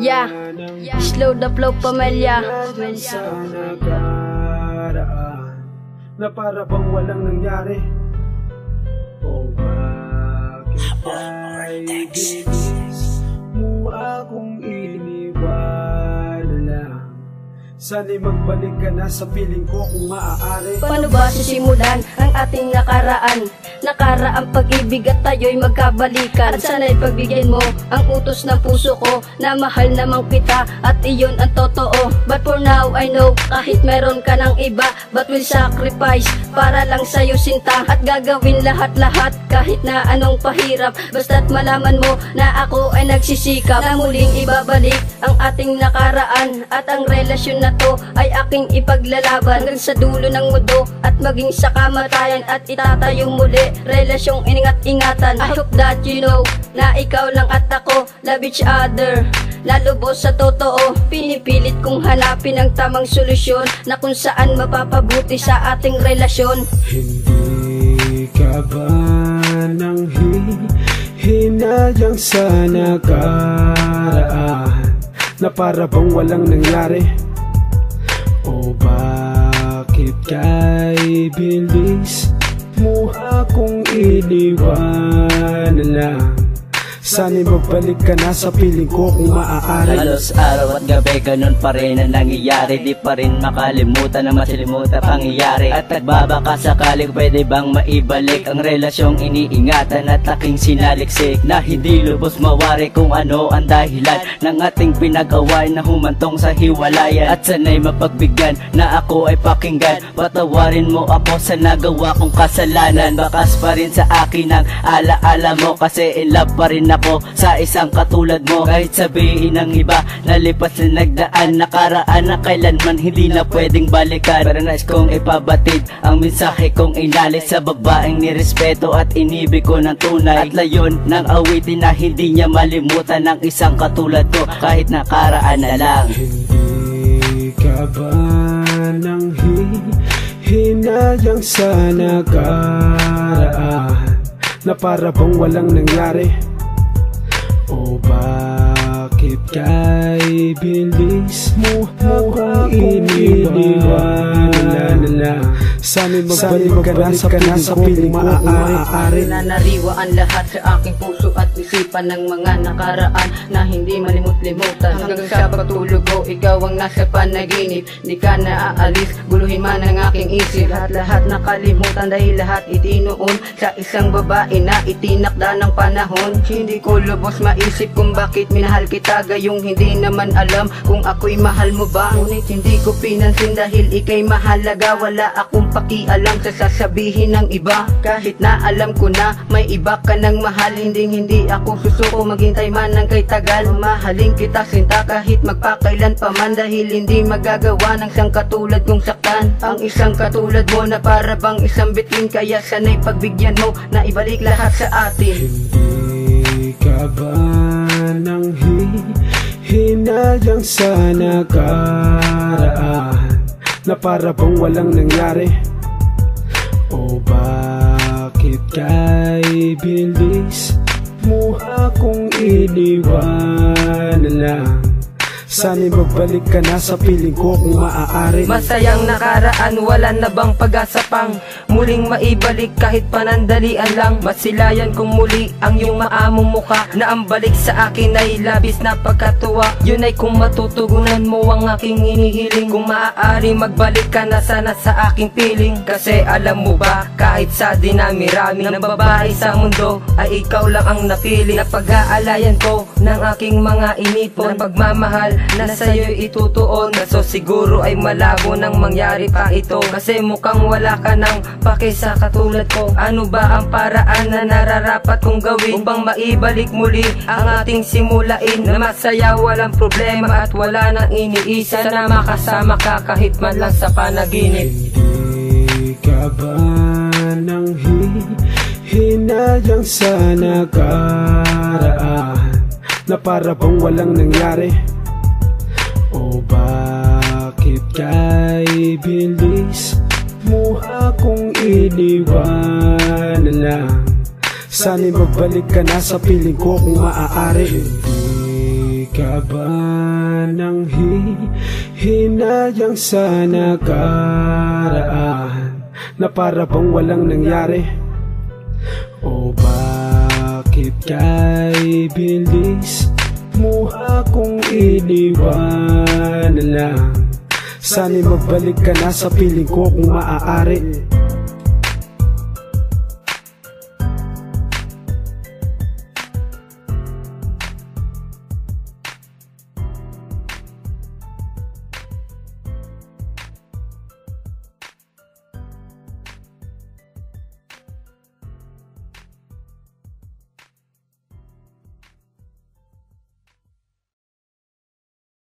Yeah, slow the flow pamilya. Sa nakaraan na para bang walang nangyari. O bakit ay bilis mo akong iniwan lang? Sana'y magbalik ka na sa piling ko kung maaari. Paano ba sisimulan ang ating nakaraan? Nakaraang pag-ibig at tayo'y magkabalikan. At sana'y pagbigyan mo ang utos ng puso ko na mahal namang kita at iyon ang totoo. But for now I know kahit meron ka ng iba, but will sacrifice para lang sa'yo sinta. At gagawin lahat-lahat kahit na anong pahirap, basta't malaman mo na ako ay nagsisikap na muling ibabalik ang ating nakaraan. At ang relasyon na to ay aking ipaglalaban hanggang sa dulo ng mundo at maging sa kamatayan. At itatayo muli relasyong ingat-ingatan. I hope that you know na ikaw lang at ako love each other. Lalubos sa totoo, pinipilit kong hanapin ang tamang solusyon na kung saan mapapabuti sa ating relasyon. Hindi ka ba nang hinayang sa nakaraan na para bang walang nangyari? O bakit kay bilis mo akong iniwan lang? Sana'y magbalik ka na sa piling ko kung maaari. Halos araw at gabi ganun pa rin ang nangyayari. Di pa rin makalimutan na masilimutan pangyayari. At nagbabaka sakaling pwede bang maibalik ang relasyong iniingatan at aking sinaliksik na hindi lubos mawari kung ano ang dahilan ng ating pinag-away na humantong sa hiwalayan. At sana'y mapagbigyan na ako ay pakinggan. Patawarin mo ako sa nagawa kong kasalanan. Bakas pa rin sa akin ang alaala mo kasi in love pa rin ako sa isang katulad mo. Kahit sabihin ng iba na lipas na nagdaan, nakaraan na kailanman hindi na pwedeng balikan. Pero nais kong ipabatid ang mensahe kong inalis sa babaeng nirespeto at inibig ko ng tunay. At layon ng awitin na hindi niya malimutan ng isang katulad ko kahit nakaraan na lang. Hindi ka ba nang hinayang sa nakaraan na para bang walang nangyari? O bakit kay bilis mo akong iniwan lang? Sana'y magbalik ka na sa piling ko kung maaari. Nanariwa ang lahat sa aking puso at isipan ng mga nakaraan na hindi malimut-limutan. Hanggang sa pagtulog ko, ikaw ang nasa panaginip. Di ka naaalis, guluhin man ang aking isip. Lahat nakalimutan dahil lahat itinuon sa isang babae na itinakda ng panahon. Hindi ko lubos maisip kung bakit minahal kita, gayong hindi naman alam kung ako'y mahal mo ba. Ngunit hindi ko pinansin dahil ika'y mahalaga. Wala akong pakialam sa sasabihin ng iba. Kahit na alam ko na may iba ka ng mahal, hindi ako susuko maghintay man ng kay tagal. Mahalin kita sinta kahit magpakailan pa man, dahil hindi magagawa ng isang katulad kong saktan. Ang isang katulad mo na para bang isang bituin, kaya sana'y pagbigyan mo na ibalik lahat sa atin. Hindi ka ba nang hinayang sa nakaraan na para bang walang nangyari? O bakit kay bilis mo akong iniwan lang? Sana'y magbalik ka na sa piling ko kung maaari. Masayang nakaraan, wala na bang pag-asa pang muling maibalik kahit panandalian lang? Masilayan kong muli ang iyong maamong muka na ang balik sa akin ay labis na pagkatuwa. Yun ay kung matutugunan mo ang aking inihiling. Kung maaari magbalik ka na sana sa aking piling. Kasi alam mo ba, kahit sa dinami-rami ng babae sa mundo, ay ikaw lang ang napili na pag-aalayan ko ng aking mga inipon. Pagmamahal na sa'yo itutuon, kaso siguro ay malabo nang mangyari pa ito. Kasi mukhang wala ka nang pake sa katulad ko. Ano ba ang paraan na nararapat kong gawin upang maibalik muli ang ating simulain na masaya, walang problema at wala nang iniisa na makasama ka kahit man lang sa panaginip? Hindi ka ba nang hinayang sa nakaraan na para bang walang nangyari? O bakit kay bilis mo akong iniwan lang? Sana'y magbalik ka na sa piling ko kung maaari. Hindi ka ba nang hinayang sa nakaraan na para bang walang nangyari? O bakit kay bilis mo akong iniwan na lang? Sana'y magbalik ka na sa piling ko kung maaari.